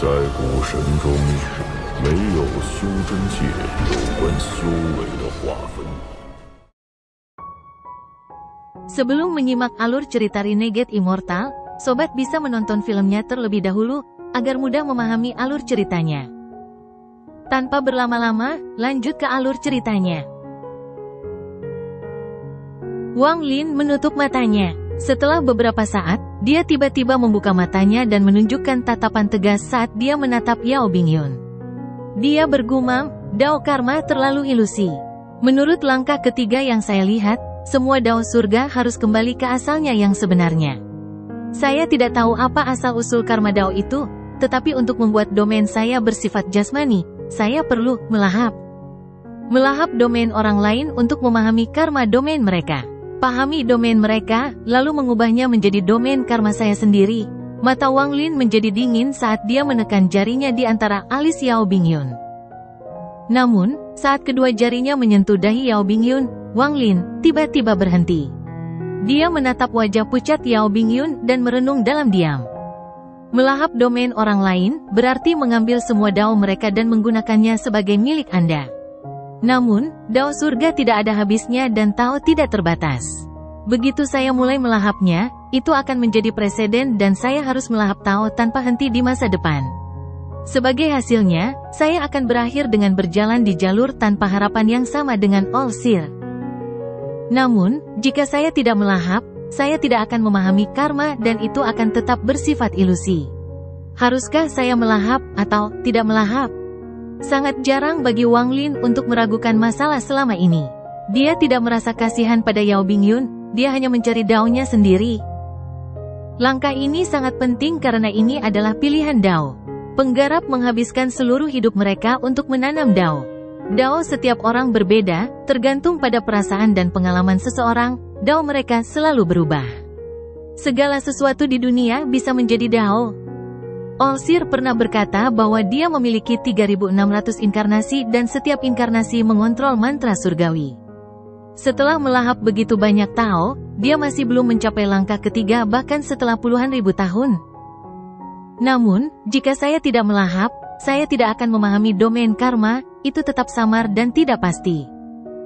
在古神中，没有修真界有关修为的划分。Sebelum menyimak alur cerita Renegade Immortal, sobat bisa menonton filmnya terlebih dahulu, agar mudah memahami alur ceritanya. Tanpa berlama-lama, lanjut ke alur ceritanya. Wang Lin menutup matanya. Setelah beberapa saat, dia tiba-tiba membuka matanya dan menunjukkan tatapan tegas saat dia menatap Yao Bingyun. Dia bergumam, Dao Karma terlalu ilusi. Menurut langkah ketiga yang saya lihat, semua Dao surga harus kembali ke asalnya yang sebenarnya. Saya tidak tahu apa asal-usul karma Dao itu, tetapi untuk membuat domain saya bersifat jasmani, saya perlu melahap domain orang lain untuk memahami karma domain mereka. Pahami domain mereka, lalu mengubahnya menjadi domain karma saya sendiri. Mata Wang Lin menjadi dingin saat dia menekan jarinya di antara alis Yao Bingyun. Namun, saat kedua jarinya menyentuh dahi Yao Bingyun, Wang Lin tiba-tiba berhenti. Dia menatap wajah pucat Yao Bingyun dan merenung dalam diam. Melahap domain orang lain, berarti mengambil semua Dao mereka dan menggunakannya sebagai milik Anda. Namun, Dao surga tidak ada habisnya dan Tao tidak terbatas. Begitu saya mulai melahapnya, itu akan menjadi preseden dan saya harus melahap Tao tanpa henti di masa depan. Sebagai hasilnya, saya akan berakhir dengan berjalan di jalur tanpa harapan yang sama dengan All Seer. Namun, jika saya tidak melahap, saya tidak akan memahami karma dan itu akan tetap bersifat ilusi. Haruskah saya melahap atau tidak melahap? Sangat jarang bagi Wang Lin untuk meragukan masalah selama ini. Dia tidak merasa kasihan pada Yao Bingyun, dia hanya mencari Dao-nya sendiri. Langkah ini sangat penting karena ini adalah pilihan Dao. Penggarap menghabiskan seluruh hidup mereka untuk menanam Dao. Dao setiap orang berbeda, tergantung pada perasaan dan pengalaman seseorang, Dao mereka selalu berubah. Segala sesuatu di dunia bisa menjadi Dao. All Seer pernah berkata bahwa dia memiliki 3.600 inkarnasi dan setiap inkarnasi mengontrol mantra surgawi. Setelah melahap begitu banyak Tao, dia masih belum mencapai langkah ketiga bahkan setelah puluhan ribu tahun. Namun, jika saya tidak melahap, saya tidak akan memahami domain karma, itu tetap samar dan tidak pasti.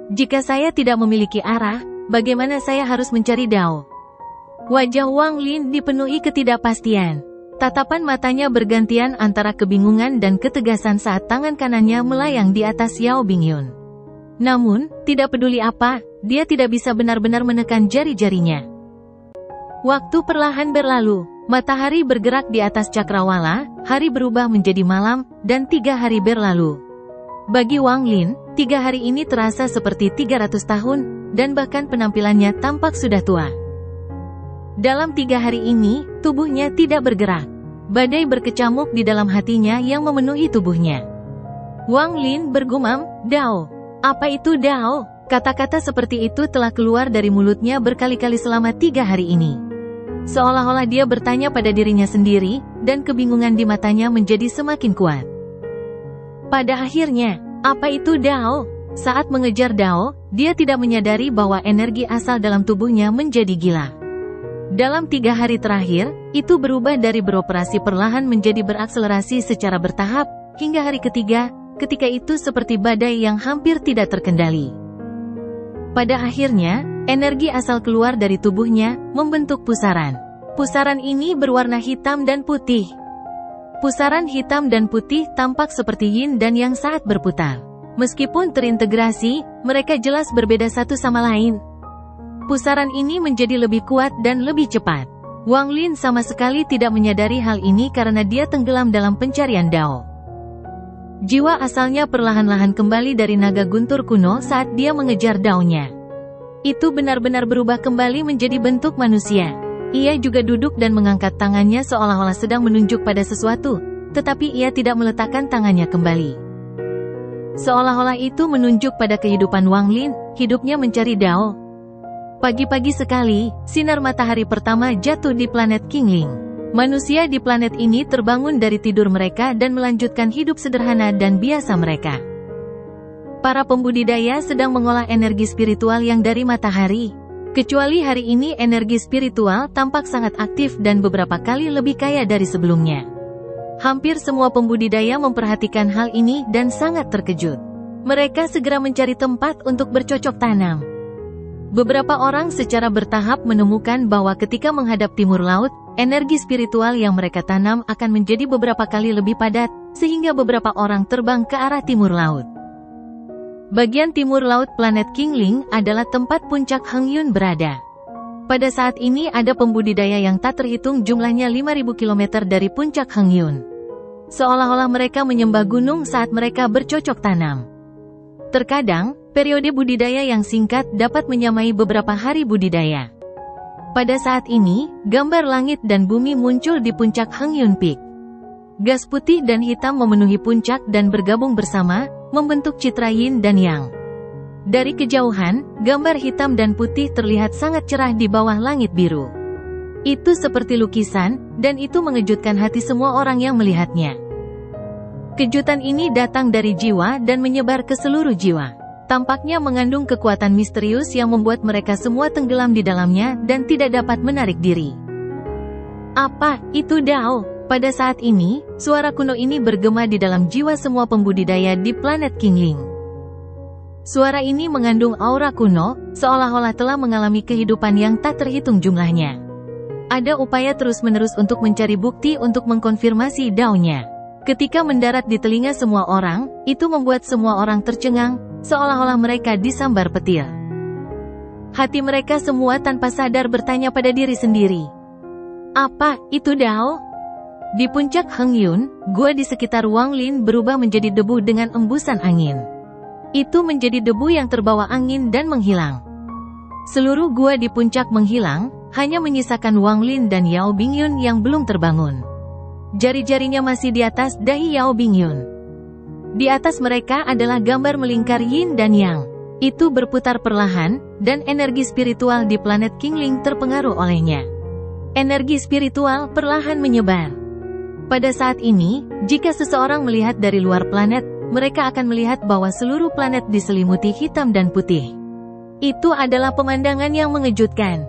Jika saya tidak memiliki arah, bagaimana saya harus mencari Dao? Wajah Wang Lin dipenuhi ketidakpastian. Tatapan matanya bergantian antara kebingungan dan ketegasan saat tangan kanannya melayang di atas Yao Bingyun. Namun, tidak peduli apa, dia tidak bisa benar-benar menekan jari-jarinya. Waktu perlahan berlalu. Matahari bergerak di atas cakrawala, hari berubah menjadi malam, dan 3 hari berlalu. Bagi Wang Lin, 3 hari ini terasa seperti 300 tahun, dan bahkan penampilannya tampak sudah tua. Dalam 3 hari ini, tubuhnya tidak bergerak. Badai berkecamuk di dalam hatinya yang memenuhi tubuhnya. Wang Lin bergumam, Dao. Apa itu Dao? Kata-kata seperti itu telah keluar dari mulutnya berkali-kali selama 3 hari ini. Seolah-olah dia bertanya pada dirinya sendiri, dan kebingungan di matanya menjadi semakin kuat. Pada akhirnya, apa itu Dao? Saat mengejar Dao, dia tidak menyadari bahwa energi asal dalam tubuhnya menjadi gila. Dalam 3 hari terakhir, itu berubah dari beroperasi perlahan menjadi berakselerasi secara bertahap, hingga hari ketiga, ketika itu seperti badai yang hampir tidak terkendali. Pada akhirnya, energi asal keluar dari tubuhnya, membentuk pusaran. Pusaran ini berwarna hitam dan putih. Pusaran hitam dan putih tampak seperti yin dan yang saat berputar. Meskipun terintegrasi, mereka jelas berbeda satu sama lain. Pusaran ini menjadi lebih kuat dan lebih cepat. Wang Lin sama sekali tidak menyadari hal ini karena dia tenggelam dalam pencarian Dao. Jiwa asalnya perlahan-lahan kembali dari naga guntur kuno saat dia mengejar Dao-nya. Itu benar-benar berubah kembali menjadi bentuk manusia. Ia juga duduk dan mengangkat tangannya seolah-olah sedang menunjuk pada sesuatu, tetapi ia tidak meletakkan tangannya kembali. Seolah-olah itu menunjuk pada kehidupan Wang Lin, hidupnya mencari Dao. Pagi-pagi sekali, sinar matahari pertama jatuh di planet Qingling. Manusia di planet ini terbangun dari tidur mereka dan melanjutkan hidup sederhana dan biasa mereka. Para pembudidaya sedang mengolah energi spiritual yang dari matahari. Kecuali hari ini energi spiritual tampak sangat aktif dan beberapa kali lebih kaya dari sebelumnya. Hampir semua pembudidaya memperhatikan hal ini dan sangat terkejut. Mereka segera mencari tempat untuk bercocok tanam. Beberapa orang secara bertahap menemukan bahwa ketika menghadap timur laut, energi spiritual yang mereka tanam akan menjadi beberapa kali lebih padat, sehingga beberapa orang terbang ke arah timur laut. Bagian timur laut planet Kingling adalah tempat puncak Hengyun berada. Pada saat ini ada pembudidaya yang tak terhitung jumlahnya 5.000 km dari puncak Hengyun. Seolah-olah mereka menyembah gunung saat mereka bercocok tanam. Terkadang, periode budidaya yang singkat dapat menyamai beberapa hari budidaya. Pada saat ini, gambar langit dan bumi muncul di puncak Hengyun Peak. Gas putih dan hitam memenuhi puncak dan bergabung bersama, membentuk citra yin dan yang. Dari kejauhan, gambar hitam dan putih terlihat sangat cerah di bawah langit biru. Itu seperti lukisan, dan itu mengejutkan hati semua orang yang melihatnya. Kejutan ini datang dari jiwa dan menyebar ke seluruh jiwa. Tampaknya mengandung kekuatan misterius yang membuat mereka semua tenggelam di dalamnya dan tidak dapat menarik diri. Apa itu Dao? Pada saat ini, suara kuno ini bergema di dalam jiwa semua pembudidaya di planet Kingling. Suara ini mengandung aura kuno, seolah-olah telah mengalami kehidupan yang tak terhitung jumlahnya. Ada upaya terus-menerus untuk mencari bukti untuk mengkonfirmasi Dao-nya. Ketika mendarat di telinga semua orang, itu membuat semua orang tercengang, seolah-olah mereka disambar petir. Hati mereka semua tanpa sadar bertanya pada diri sendiri. Apa itu Dao? Di puncak Hengyun, gua di sekitar Wanglin berubah menjadi debu dengan embusan angin. Itu menjadi debu yang terbawa angin dan menghilang. Seluruh gua di puncak menghilang, hanya menyisakan Wanglin dan Yao Bingyun yang belum terbangun. Jari-jarinya masih di atas dahi Yao Bingyun. Di atas mereka adalah gambar melingkar yin dan yang. Itu berputar perlahan, dan energi spiritual di planet Kingling terpengaruh olehnya. Energi spiritual perlahan menyebar. Pada saat ini, jika seseorang melihat dari luar planet, mereka akan melihat bahwa seluruh planet diselimuti hitam dan putih. Itu adalah pemandangan yang mengejutkan.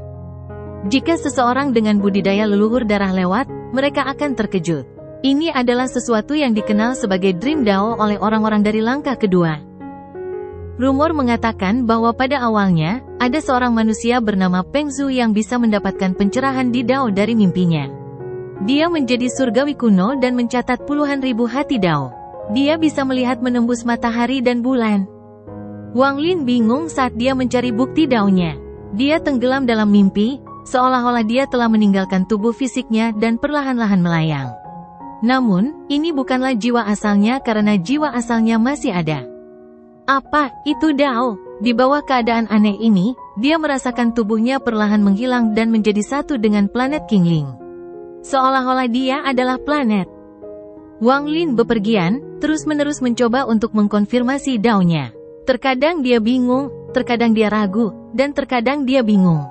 Jika seseorang dengan budidaya leluhur darah lewat, mereka akan terkejut. Ini adalah sesuatu yang dikenal sebagai Dream Dao oleh orang-orang dari langkah kedua. Rumor mengatakan bahwa pada awalnya, ada seorang manusia bernama Peng Zhu yang bisa mendapatkan pencerahan di Dao dari mimpinya. Dia menjadi surgawi kuno dan mencatat puluhan ribu hati Dao. Dia bisa melihat menembus matahari dan bulan. Wanglin bingung saat dia mencari bukti Dao-nya. Dia tenggelam dalam mimpi, seolah-olah dia telah meninggalkan tubuh fisiknya dan perlahan-lahan melayang. Namun, ini bukanlah jiwa asalnya karena jiwa asalnya masih ada. Apa itu Dao? Di bawah keadaan aneh ini, dia merasakan tubuhnya perlahan menghilang dan menjadi satu dengan planet Kingling. Seolah-olah dia adalah planet. Wanglin bepergian, terus-menerus mencoba untuk mengkonfirmasi Dao-nya. Terkadang dia bingung, terkadang dia ragu, dan terkadang dia bingung.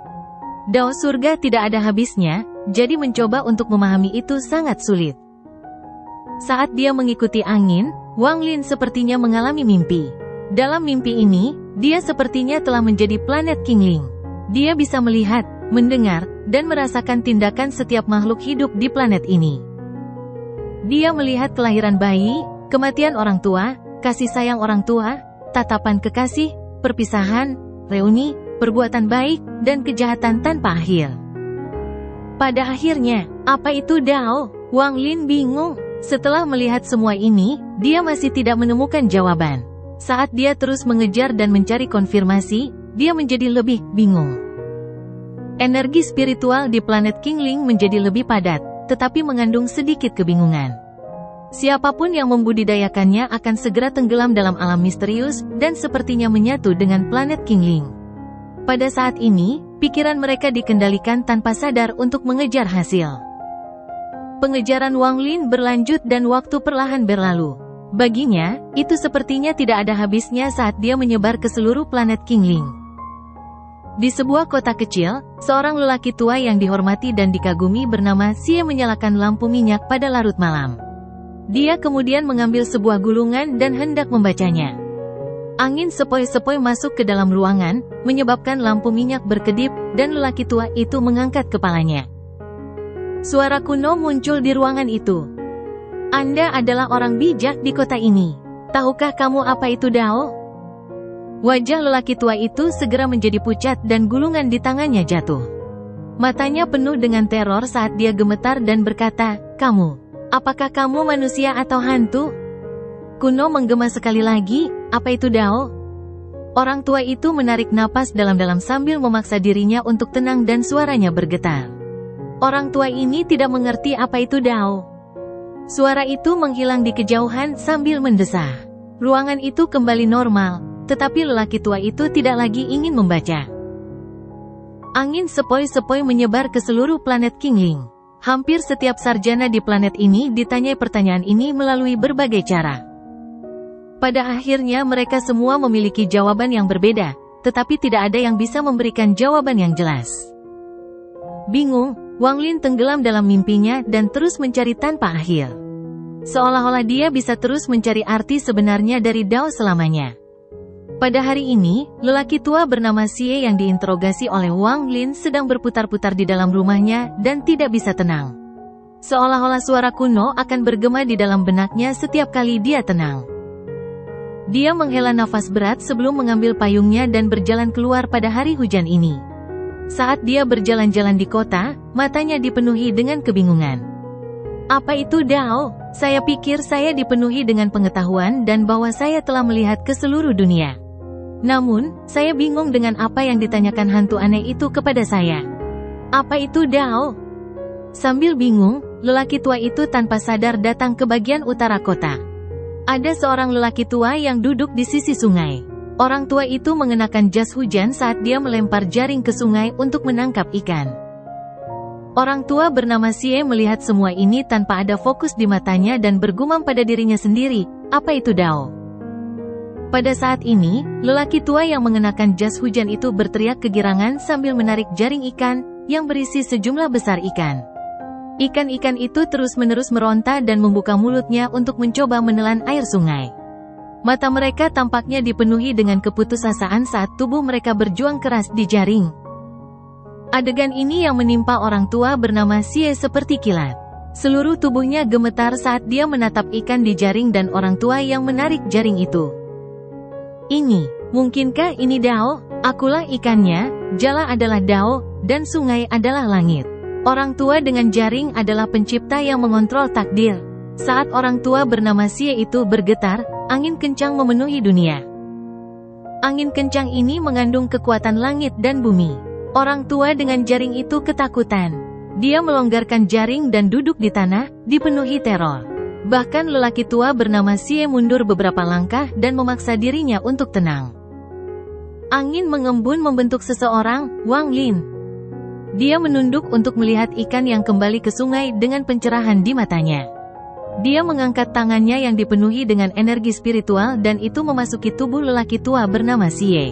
Dao surga tidak ada habisnya, jadi mencoba untuk memahami itu sangat sulit. Saat dia mengikuti angin, Wanglin sepertinya mengalami mimpi. Dalam mimpi ini, dia sepertinya telah menjadi planet Kingling. Dia bisa melihat, mendengar, dan merasakan tindakan setiap makhluk hidup di planet ini. Dia melihat kelahiran bayi, kematian orang tua, kasih sayang orang tua, tatapan kekasih, perpisahan, reuni, perbuatan baik, dan kejahatan tanpa akhir. Pada akhirnya, apa itu Dao? Wanglin bingung. Setelah melihat semua ini, dia masih tidak menemukan jawaban. Saat dia terus mengejar dan mencari konfirmasi, dia menjadi lebih bingung. Energi spiritual di planet Kingling menjadi lebih padat, tetapi mengandung sedikit kebingungan. Siapapun yang membudidayakannya akan segera tenggelam dalam alam misterius, dan sepertinya menyatu dengan planet Kingling. Pada saat ini, pikiran mereka dikendalikan tanpa sadar untuk mengejar hasil. Pengejaran Wanglin berlanjut dan waktu perlahan berlalu. Baginya, itu sepertinya tidak ada habisnya saat dia menyebar ke seluruh planet Kingling. Di sebuah kota kecil, seorang lelaki tua yang dihormati dan dikagumi bernama Xie menyalakan lampu minyak pada larut malam. Dia kemudian mengambil sebuah gulungan dan hendak membacanya. Angin sepoi-sepoi masuk ke dalam ruangan, menyebabkan lampu minyak berkedip, dan lelaki tua itu mengangkat kepalanya. Suara kuno muncul di ruangan itu. Anda adalah orang bijak di kota ini. Tahukah kamu apa itu Dao? Wajah lelaki tua itu segera menjadi pucat dan gulungan di tangannya jatuh. Matanya penuh dengan teror saat dia gemetar dan berkata, "Kamu, apakah kamu manusia atau hantu?" Kuno menggema sekali lagi, "Apa itu Dao?" Orang tua itu menarik napas dalam-dalam sambil memaksa dirinya untuk tenang dan suaranya bergetar. Orang tua ini tidak mengerti apa itu Dao. Suara itu menghilang di kejauhan sambil mendesah. Ruangan itu kembali normal, tetapi lelaki tua itu tidak lagi ingin membaca. Angin sepoi-sepoi menyebar ke seluruh planet Kingling. Hampir setiap sarjana di planet ini ditanyai pertanyaan ini melalui berbagai cara. Pada akhirnya mereka semua memiliki jawaban yang berbeda, tetapi tidak ada yang bisa memberikan jawaban yang jelas. Bingung, Wang Lin tenggelam dalam mimpinya dan terus mencari tanpa akhir. Seolah-olah dia bisa terus mencari arti sebenarnya dari Dao selamanya. Pada hari ini, lelaki tua bernama Xie yang diinterogasi oleh Wang Lin sedang berputar-putar di dalam rumahnya dan tidak bisa tenang. Seolah-olah suara kuno akan bergema di dalam benaknya setiap kali dia tenang. Dia menghela nafas berat sebelum mengambil payungnya dan berjalan keluar pada hari hujan ini. Saat dia berjalan-jalan di kota, matanya dipenuhi dengan kebingungan. Apa itu Dao? Saya pikir saya dipenuhi dengan pengetahuan dan bahwa saya telah melihat ke seluruh dunia. Namun, saya bingung dengan apa yang ditanyakan hantu aneh itu kepada saya. Apa itu Dao? Sambil bingung, lelaki tua itu tanpa sadar datang ke bagian utara kota. Ada seorang lelaki tua yang duduk di sisi sungai. Orang tua itu mengenakan jas hujan saat dia melempar jaring ke sungai untuk menangkap ikan. Orang tua bernama Xie melihat semua ini tanpa ada fokus di matanya dan bergumam pada dirinya sendiri, apa itu Dao? Pada saat ini, lelaki tua yang mengenakan jas hujan itu berteriak kegirangan sambil menarik jaring ikan, yang berisi sejumlah besar ikan. Ikan-ikan itu terus-menerus meronta dan membuka mulutnya untuk mencoba menelan air sungai. Mata mereka tampaknya dipenuhi dengan keputusasaan saat tubuh mereka berjuang keras di jaring. Adegan ini yang menimpa orang tua bernama Xie seperti kilat. Seluruh tubuhnya gemetar saat dia menatap ikan di jaring dan orang tua yang menarik jaring itu. Mungkinkah ini Dao? Akulah ikannya, jala adalah Dao, dan sungai adalah langit. Orang tua dengan jaring adalah pencipta yang mengontrol takdir. Saat orang tua bernama Xie itu bergetar, angin kencang memenuhi dunia. Angin kencang ini mengandung kekuatan langit dan bumi. Orang tua dengan jaring itu ketakutan. Dia melonggarkan jaring dan duduk di tanah, dipenuhi teror. Bahkan lelaki tua bernama Xie mundur beberapa langkah dan memaksa dirinya untuk tenang. Angin mengembun membentuk seseorang, Wang Lin. Dia menunduk untuk melihat ikan yang kembali ke sungai dengan pencerahan di matanya. Dia mengangkat tangannya yang dipenuhi dengan energi spiritual dan itu memasuki tubuh lelaki tua bernama Xie.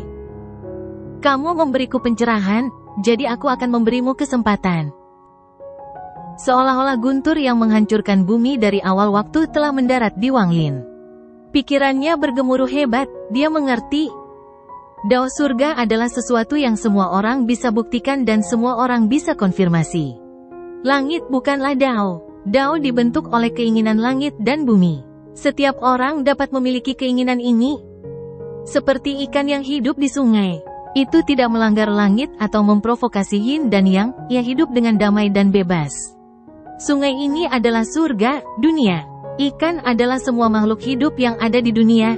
Kamu memberiku pencerahan, jadi aku akan memberimu kesempatan. Seolah-olah guntur yang menghancurkan bumi dari awal waktu telah mendarat di Wang Lin. Pikirannya bergemuruh hebat, dia mengerti. Dao surga adalah sesuatu yang semua orang bisa buktikan dan semua orang bisa konfirmasi. Langit bukanlah Dao. Dao dibentuk oleh keinginan langit dan bumi. Setiap orang dapat memiliki keinginan ini. Seperti ikan yang hidup di sungai. Itu tidak melanggar langit atau memprovokasi yin dan yang, ia hidup dengan damai dan bebas. Sungai ini adalah surga, dunia. Ikan adalah semua makhluk hidup yang ada di dunia.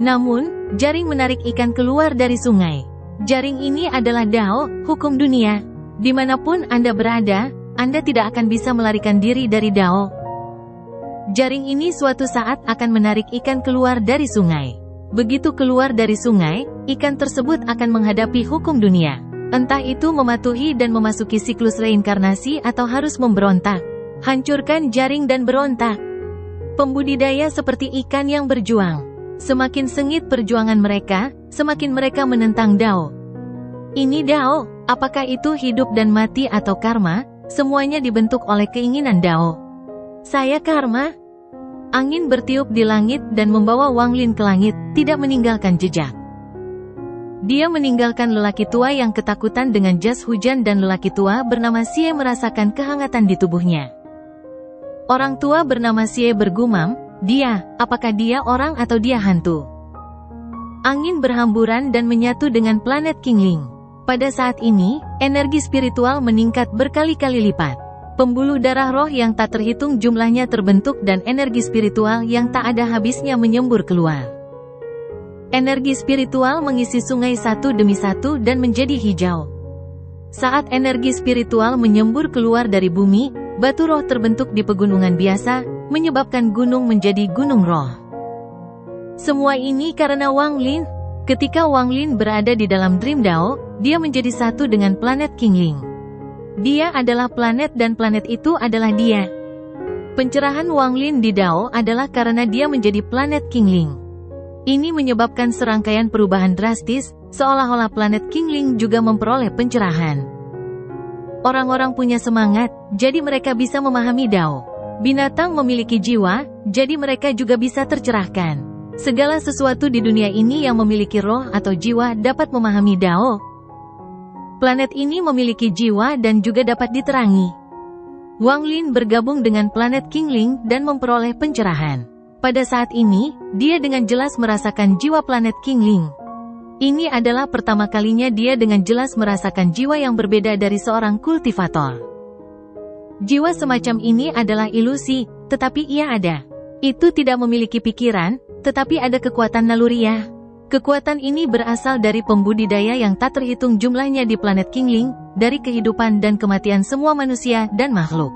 Namun, jaring menarik ikan keluar dari sungai. Jaring ini adalah Dao, hukum dunia. Dimanapun Anda berada, Anda tidak akan bisa melarikan diri dari Dao. Jaring ini suatu saat akan menarik ikan keluar dari sungai. Begitu keluar dari sungai, ikan tersebut akan menghadapi hukum dunia. Entah itu mematuhi dan memasuki siklus reinkarnasi atau harus memberontak. Hancurkan jaring dan berontak. Pembudidaya seperti ikan yang berjuang. Semakin sengit perjuangan mereka, semakin mereka menentang Dao. Ini Dao, apakah itu hidup dan mati atau karma? Semuanya dibentuk oleh keinginan Dao. Saya karma? Angin bertiup di langit dan membawa Wang Lin ke langit, tidak meninggalkan jejak. Dia meninggalkan lelaki tua yang ketakutan dengan jas hujan dan lelaki tua bernama Xie merasakan kehangatan di tubuhnya. Orang tua bernama Xie bergumam, apakah dia orang atau dia hantu? Angin berhamburan dan menyatu dengan planet Qingling. Pada saat ini, energi spiritual meningkat berkali-kali lipat. Pembuluh darah roh yang tak terhitung jumlahnya terbentuk dan energi spiritual yang tak ada habisnya menyembur keluar. Energi spiritual mengisi sungai satu demi satu dan menjadi hijau. Saat energi spiritual menyembur keluar dari bumi, batu roh terbentuk di pegunungan biasa, menyebabkan gunung menjadi gunung roh. Semua ini karena Wang Lin. Ketika Wang Lin berada di dalam Dream Dao, dia menjadi satu dengan planet Qingling. Dia adalah planet dan planet itu adalah dia. Pencerahan Wang Lin di Dao adalah karena dia menjadi planet Qingling. Ini menyebabkan serangkaian perubahan drastis, seolah-olah planet Qingling juga memperoleh pencerahan. Orang-orang punya semangat, jadi mereka bisa memahami Dao. Binatang memiliki jiwa, jadi mereka juga bisa tercerahkan. Segala sesuatu di dunia ini yang memiliki roh atau jiwa dapat memahami Dao. Planet ini memiliki jiwa dan juga dapat diterangi. Wang Lin bergabung dengan planet Qingling dan memperoleh pencerahan. Pada saat ini, dia dengan jelas merasakan jiwa planet Qingling. Ini adalah pertama kalinya dia dengan jelas merasakan jiwa yang berbeda dari seorang kultivator. Jiwa semacam ini adalah ilusi, tetapi ia ada. Itu tidak memiliki pikiran, tetapi ada kekuatan naluriah. Kekuatan ini berasal dari pembudidaya yang tak terhitung jumlahnya di planet Qingling, dari kehidupan dan kematian semua manusia dan makhluk.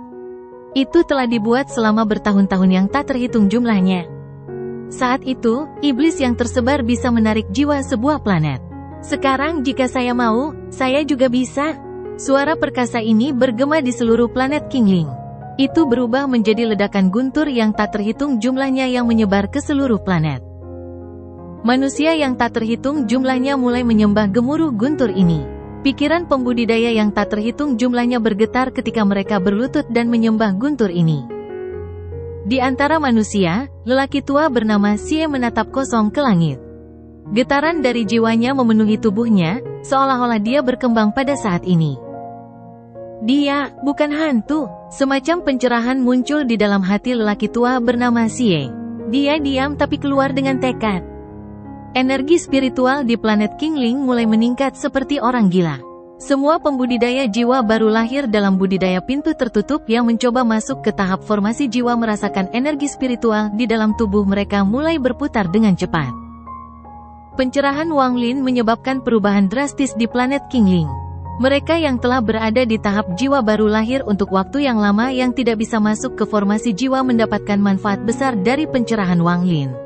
Itu telah dibuat selama bertahun-tahun yang tak terhitung jumlahnya. Saat itu, iblis yang tersebar bisa menarik jiwa sebuah planet. Sekarang jika saya mau, saya juga bisa. Suara perkasa ini bergema di seluruh planet Qingling. Itu berubah menjadi ledakan guntur yang tak terhitung jumlahnya yang menyebar ke seluruh planet. Manusia yang tak terhitung jumlahnya mulai menyembah gemuruh guntur ini. Pikiran pembudidaya yang tak terhitung jumlahnya bergetar ketika mereka berlutut dan menyembah guntur ini. Di antara manusia, lelaki tua bernama Xie menatap kosong ke langit. Getaran dari jiwanya memenuhi tubuhnya, seolah-olah dia berkembang pada saat ini. Dia bukan hantu. Semacam pencerahan muncul di dalam hati lelaki tua bernama Xie. Dia diam tapi keluar dengan tekad. Energi spiritual di planet Qingling mulai meningkat seperti orang gila. Semua pembudidaya jiwa baru lahir dalam budidaya pintu tertutup yang mencoba masuk ke tahap formasi jiwa merasakan energi spiritual di dalam tubuh mereka mulai berputar dengan cepat. Pencerahan Wang Lin menyebabkan perubahan drastis di planet Qingling. Mereka yang telah berada di tahap jiwa baru lahir untuk waktu yang lama yang tidak bisa masuk ke formasi jiwa mendapatkan manfaat besar dari pencerahan Wang Lin.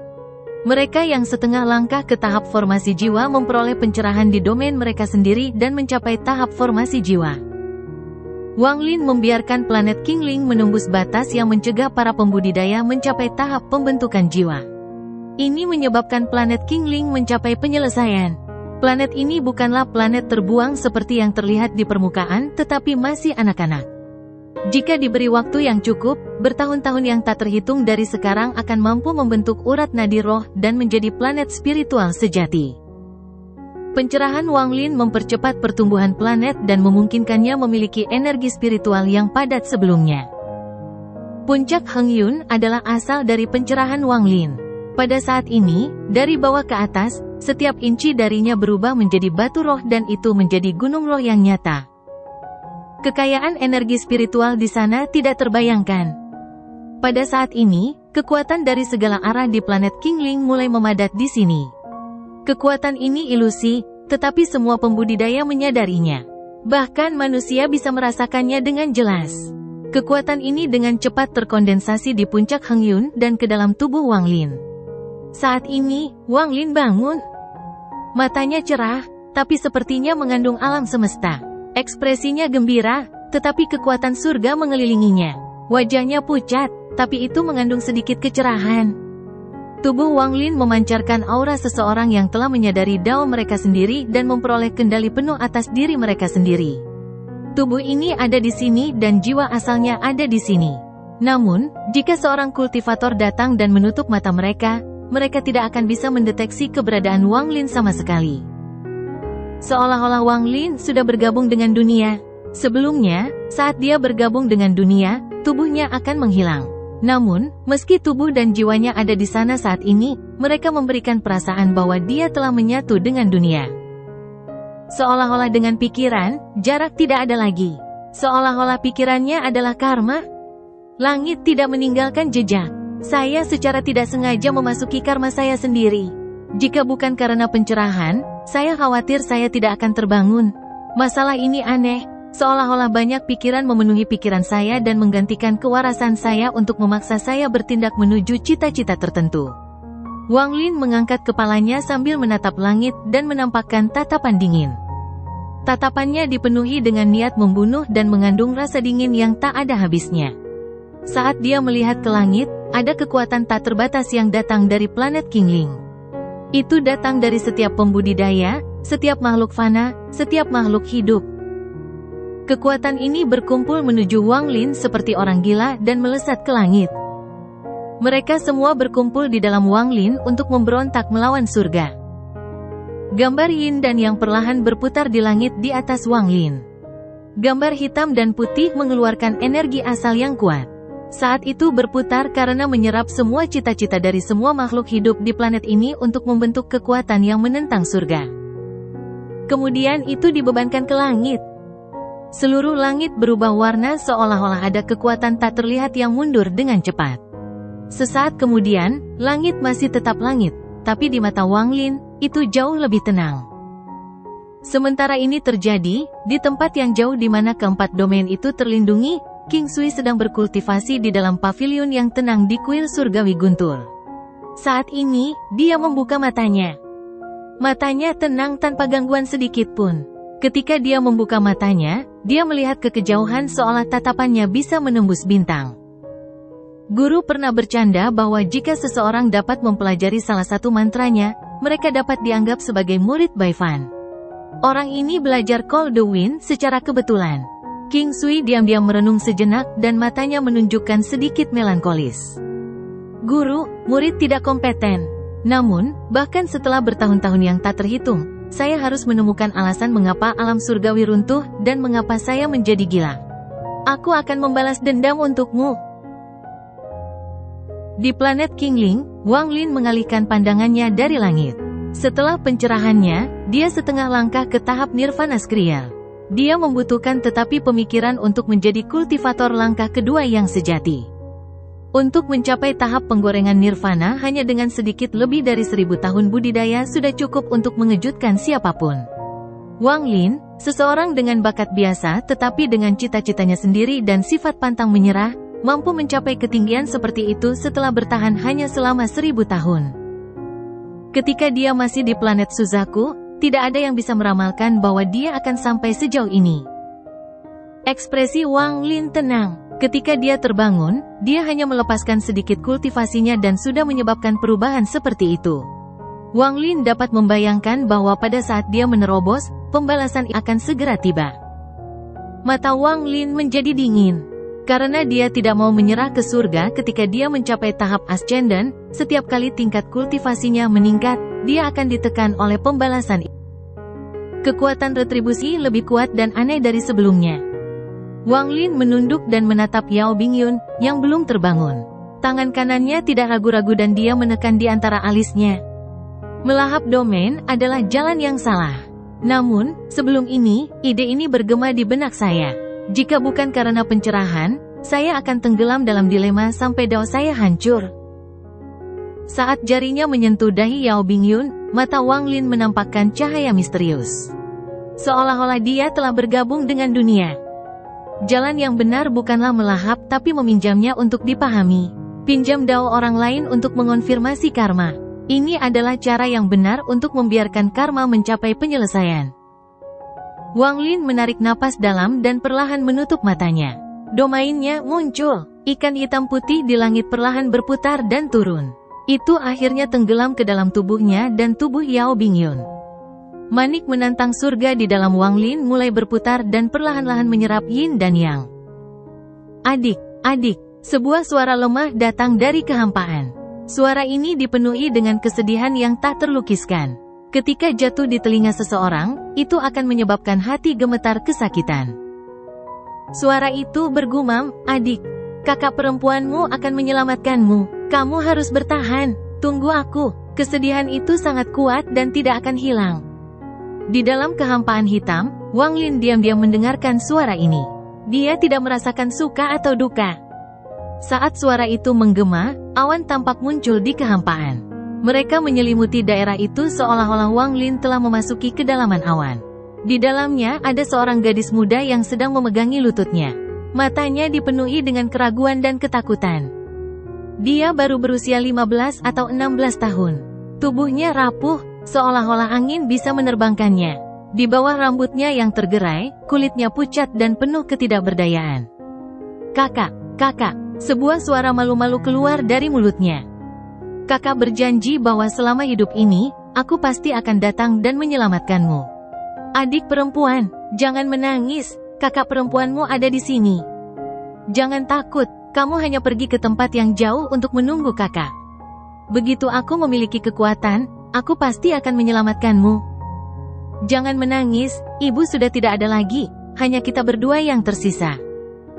Mereka yang setengah langkah ke tahap formasi jiwa memperoleh pencerahan di domain mereka sendiri dan mencapai tahap formasi jiwa. Wang Lin membiarkan planet Qingling menembus batas yang mencegah para pembudidaya mencapai tahap pembentukan jiwa. Ini menyebabkan planet Qingling mencapai penyelesaian. Planet ini bukanlah planet terbuang seperti yang terlihat di permukaan, tetapi masih anak-anak. Jika diberi waktu yang cukup, bertahun-tahun yang tak terhitung dari sekarang akan mampu membentuk urat nadi roh dan menjadi planet spiritual sejati. Pencerahan Wang Lin mempercepat pertumbuhan planet dan memungkinkannya memiliki energi spiritual yang padat sebelumnya. Puncak Heng Yun adalah asal dari pencerahan Wang Lin. Pada saat ini, dari bawah ke atas, setiap inci darinya berubah menjadi batu roh dan itu menjadi gunung roh yang nyata. Kekayaan energi spiritual di sana tidak terbayangkan. Pada saat ini, kekuatan dari segala arah di planet Qingling mulai memadat di sini. Kekuatan ini ilusi, tetapi semua pembudidaya menyadarinya. Bahkan manusia bisa merasakannya dengan jelas. Kekuatan ini dengan cepat terkondensasi di puncak Heng Yun dan ke dalam tubuh Wang Lin. Saat ini, Wang Lin bangun. Matanya cerah, tapi sepertinya mengandung alam semesta. Ekspresinya gembira, tetapi kekuatan surga mengelilinginya. Wajahnya pucat, tapi itu mengandung sedikit kecerahan. Tubuh Wang Lin memancarkan aura seseorang yang telah menyadari Dao mereka sendiri dan memperoleh kendali penuh atas diri mereka sendiri. Tubuh ini ada di sini dan jiwa asalnya ada di sini. Namun, jika seorang kultivator datang dan menutup mata mereka, mereka tidak akan bisa mendeteksi keberadaan Wang Lin sama sekali. Seolah-olah Wang Lin sudah bergabung dengan dunia. Sebelumnya, saat dia bergabung dengan dunia, tubuhnya akan menghilang. Namun, meski tubuh dan jiwanya ada di sana saat ini, mereka memberikan perasaan bahwa dia telah menyatu dengan dunia. Seolah-olah dengan pikiran, jarak tidak ada lagi. Seolah-olah pikirannya adalah karma. Langit tidak meninggalkan jejak. Saya secara tidak sengaja memasuki karma saya sendiri. Jika bukan karena pencerahan, saya khawatir saya tidak akan terbangun. Masalah ini aneh. Seolah-olah banyak pikiran memenuhi pikiran saya dan menggantikan kewarasan saya untuk memaksa saya bertindak menuju cita-cita tertentu. Wang Lin mengangkat kepalanya sambil menatap langit dan menampakkan tatapan dingin. Tatapannya dipenuhi dengan niat membunuh dan mengandung rasa dingin yang tak ada habisnya. Saat dia melihat ke langit, ada kekuatan tak terbatas yang datang dari planet Qingling. Itu datang dari setiap pembudidaya, setiap makhluk fana, setiap makhluk hidup. Kekuatan ini berkumpul menuju Wang Lin seperti orang gila dan melesat ke langit. Mereka semua berkumpul di dalam Wang Lin untuk memberontak melawan surga. Gambar yin dan yang perlahan berputar di langit di atas Wang Lin. Gambar hitam dan putih mengeluarkan energi asal yang kuat. Saat itu berputar karena menyerap semua cita-cita dari semua makhluk hidup di planet ini untuk membentuk kekuatan yang menentang surga. Kemudian itu dibebankan ke langit. Seluruh langit berubah warna seolah-olah ada kekuatan tak terlihat yang mundur dengan cepat. Sesaat kemudian, langit masih tetap langit, tapi di mata Wang Lin, itu jauh lebih tenang. Sementara ini terjadi, di tempat yang jauh di mana keempat domain itu terlindungi, King Sui sedang berkultivasi di dalam pavilion yang tenang di kuil surgawi guntur. Saat ini, dia membuka matanya. Matanya tenang tanpa gangguan sedikit pun. Ketika dia membuka matanya, dia melihat ke kejauhan seolah tatapannya bisa menembus bintang. Guru pernah bercanda bahwa jika seseorang dapat mempelajari salah satu mantranya, mereka dapat dianggap sebagai murid Baifan. Orang ini belajar Call the Wind secara kebetulan. King Sui diam-diam merenung sejenak dan matanya menunjukkan sedikit melankolis. Guru, murid tidak kompeten. Namun, bahkan setelah bertahun-tahun yang tak terhitung, saya harus menemukan alasan mengapa alam surgawi runtuh dan mengapa saya menjadi gila. Aku akan membalas dendam untukmu. Di planet Qingling, Wang Lin mengalihkan pandangannya dari langit. Setelah pencerahannya, dia setengah langkah ke tahap nirvana skrial. Dia membutuhkan tetapi pemikiran untuk menjadi kultivator langkah kedua yang sejati. Untuk mencapai tahap penggorengan nirvana hanya dengan sedikit lebih dari 1000 tahun budidaya sudah cukup untuk mengejutkan siapapun. Wang Lin, seseorang dengan bakat biasa tetapi dengan cita-citanya sendiri dan sifat pantang menyerah, mampu mencapai ketinggian seperti itu setelah bertahan hanya selama 1000 tahun. Ketika dia masih di planet Suzaku, tidak ada yang bisa meramalkan bahwa dia akan sampai sejauh ini. Ekspresi Wang Lin tenang. Ketika dia terbangun, dia hanya melepaskan sedikit kultivasinya dan sudah menyebabkan perubahan seperti itu. Wang Lin dapat membayangkan bahwa pada saat dia menerobos, pembalasan akan segera tiba. Mata Wang Lin menjadi dingin. Karena dia tidak mau menyerah ke surga ketika dia mencapai tahap ascendant, setiap kali tingkat kultivasinya meningkat, dia akan ditekan oleh pembalasan. Kekuatan retribusi lebih kuat dan aneh dari sebelumnya. Wang Lin menunduk dan menatap Yao Bingyun, yang belum terbangun. Tangan kanannya tidak ragu-ragu dan dia menekan di antara alisnya. Melahap domain adalah jalan yang salah. Namun, sebelum ini, ide ini bergema di benak saya. Jika bukan karena pencerahan, saya akan tenggelam dalam dilema sampai dao saya hancur. Saat jarinya menyentuh dahi Yao Bingyun, mata Wang Lin menampakkan cahaya misterius. Seolah-olah dia telah bergabung dengan dunia. Jalan yang benar bukanlah melahap tapi meminjamnya untuk dipahami. Pinjam dao orang lain untuk mengonfirmasi karma. Ini adalah cara yang benar untuk membiarkan karma mencapai penyelesaian. Wang Lin menarik napas dalam dan perlahan menutup matanya. Domainnya muncul. Ikan hitam putih di langit perlahan berputar dan turun. Itu akhirnya tenggelam ke dalam tubuhnya dan tubuh Yao Bingyun. Manik menantang surga di dalam Wang Lin mulai berputar dan perlahan-lahan menyerap yin dan yang. Adik, sebuah suara lemah datang dari kehampaan. Suara ini dipenuhi dengan kesedihan yang tak terlukiskan. Ketika jatuh di telinga seseorang, itu akan menyebabkan hati gemetar kesakitan. Suara itu bergumam, adik. Kakak perempuanmu akan menyelamatkanmu. Kamu harus bertahan. Tunggu aku. Kesedihan itu sangat kuat dan tidak akan hilang. Di dalam kehampaan hitam, Wang Lin diam-diam mendengarkan suara ini. Dia tidak merasakan suka atau duka. Saat suara itu menggema, awan tampak muncul di kehampaan. Mereka menyelimuti daerah itu seolah-olah Wang Lin telah memasuki kedalaman awan. Di dalamnya ada seorang gadis muda yang sedang memegangi lututnya. Matanya dipenuhi dengan keraguan dan ketakutan. Dia baru berusia 15 atau 16 tahun. Tubuhnya rapuh, seolah-olah angin bisa menerbangkannya. Di bawah rambutnya yang tergerai, kulitnya pucat dan penuh ketidakberdayaan. Kakak, kakak, sebuah suara malu-malu keluar dari mulutnya. Kakak berjanji bahwa selama hidup ini, aku pasti akan datang dan menyelamatkanmu. Adik perempuan, jangan menangis, kakak perempuanmu ada di sini. Jangan takut, kamu hanya pergi ke tempat yang jauh untuk menunggu kakak. Begitu aku memiliki kekuatan, aku pasti akan menyelamatkanmu. Jangan menangis, ibu sudah tidak ada lagi, hanya kita berdua yang tersisa.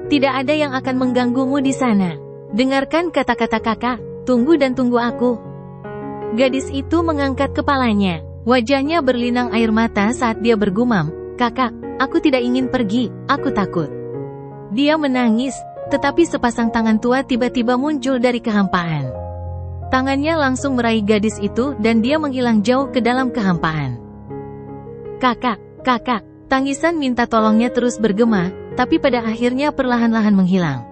Tidak ada yang akan mengganggumu di sana. Dengarkan kata-kata kakak, tunggu dan tunggu aku. Gadis itu mengangkat kepalanya. Wajahnya berlinang air mata saat dia bergumam, kakak, aku tidak ingin pergi, aku takut. Dia menangis, tetapi sepasang tangan tua tiba-tiba muncul dari kehampaan. Tangannya langsung meraih gadis itu dan dia menghilang jauh ke dalam kehampaan. Kakak, kakak, tangisan minta tolongnya terus bergema, tapi pada akhirnya perlahan-lahan menghilang.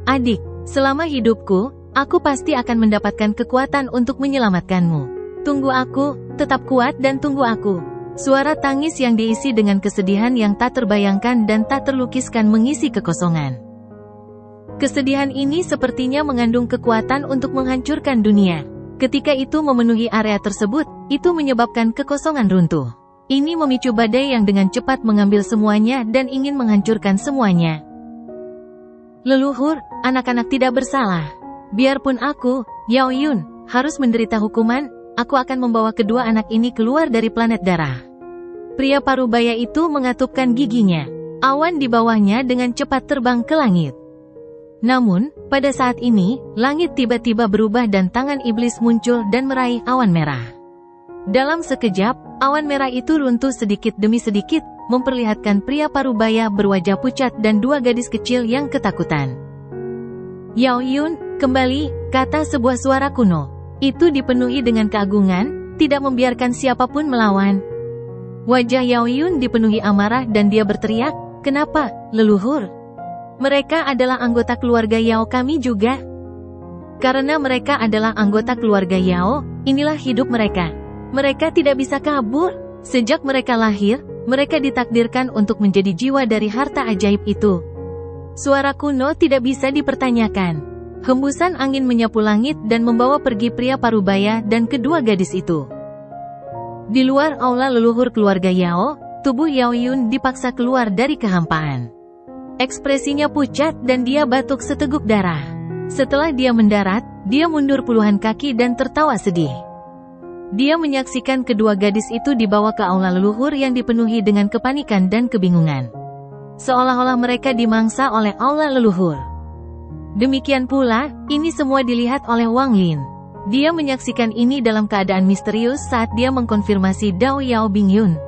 Adik, selama hidupku, aku pasti akan mendapatkan kekuatan untuk menyelamatkanmu. Tunggu aku, tetap kuat dan tunggu aku. Suara tangis yang diisi dengan kesedihan yang tak terbayangkan dan tak terlukiskan mengisi kekosongan. Kesedihan ini sepertinya mengandung kekuatan untuk menghancurkan dunia. Ketika itu memenuhi area tersebut, itu menyebabkan kekosongan runtuh. Ini memicu badai yang dengan cepat mengambil semuanya dan ingin menghancurkan semuanya. Leluhur, anak-anak tidak bersalah. Biarpun aku, Yao Yun, harus menderita hukuman, aku akan membawa kedua anak ini keluar dari planet darah. Pria parubaya itu mengatupkan giginya. Awan di bawahnya dengan cepat terbang ke langit. Namun, pada saat ini, langit tiba-tiba berubah dan tangan iblis muncul dan meraih awan merah. Dalam sekejap, awan merah itu runtuh sedikit demi sedikit, memperlihatkan pria parubaya berwajah pucat dan dua gadis kecil yang ketakutan. Yao Yun, kembali, kata sebuah suara kuno. Itu dipenuhi dengan keagungan, tidak membiarkan siapapun melawan. Wajah Yao Yun dipenuhi amarah dan dia berteriak, kenapa, leluhur? Mereka adalah anggota keluarga Yao kami juga. Karena mereka adalah anggota keluarga Yao, inilah hidup mereka. Mereka tidak bisa kabur. Sejak mereka lahir, mereka ditakdirkan untuk menjadi jiwa dari harta ajaib itu. Suara kuno tidak bisa dipertanyakan. Hembusan angin menyapu langit dan membawa pergi pria parubaya dan kedua gadis itu. Di luar aula leluhur keluarga Yao, tubuh Yao Yun dipaksa keluar dari kehampaan. Ekspresinya pucat dan dia batuk seteguk darah. Setelah dia mendarat, dia mundur puluhan kaki dan tertawa sedih. Dia menyaksikan kedua gadis itu dibawa ke aula leluhur yang dipenuhi dengan kepanikan dan kebingungan. Seolah-olah mereka dimangsa oleh aula leluhur. Demikian pula, ini semua dilihat oleh Wang Lin. Dia menyaksikan ini dalam keadaan misterius saat dia mengkonfirmasi Dao Yao Bingyun.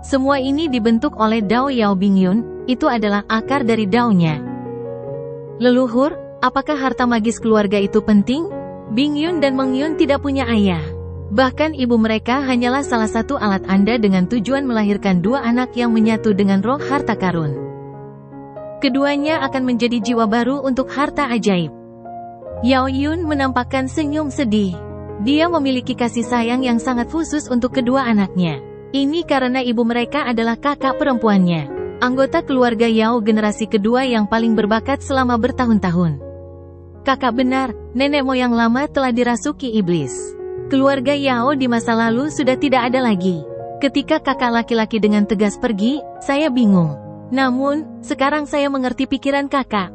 Semua ini dibentuk oleh Dao Yao Bingyun, itu adalah akar dari Dao-nya. Leluhur, apakah harta magis keluarga itu penting? Bingyun dan Mengyun tidak punya ayah. Bahkan ibu mereka hanyalah salah satu alat Anda dengan tujuan melahirkan dua anak yang menyatu dengan roh harta karun. Keduanya akan menjadi jiwa baru untuk harta ajaib. Yao Yun menampakkan senyum sedih. Dia memiliki kasih sayang yang sangat khusus untuk kedua anaknya. Ini karena ibu mereka adalah kakak perempuannya. Anggota keluarga Yao generasi kedua yang paling berbakat selama bertahun-tahun. Kakak benar, nenek moyang lama telah dirasuki iblis. Keluarga Yao di masa lalu sudah tidak ada lagi. Ketika kakak laki-laki dengan tegas pergi, saya bingung. Namun, sekarang saya mengerti pikiran kakak.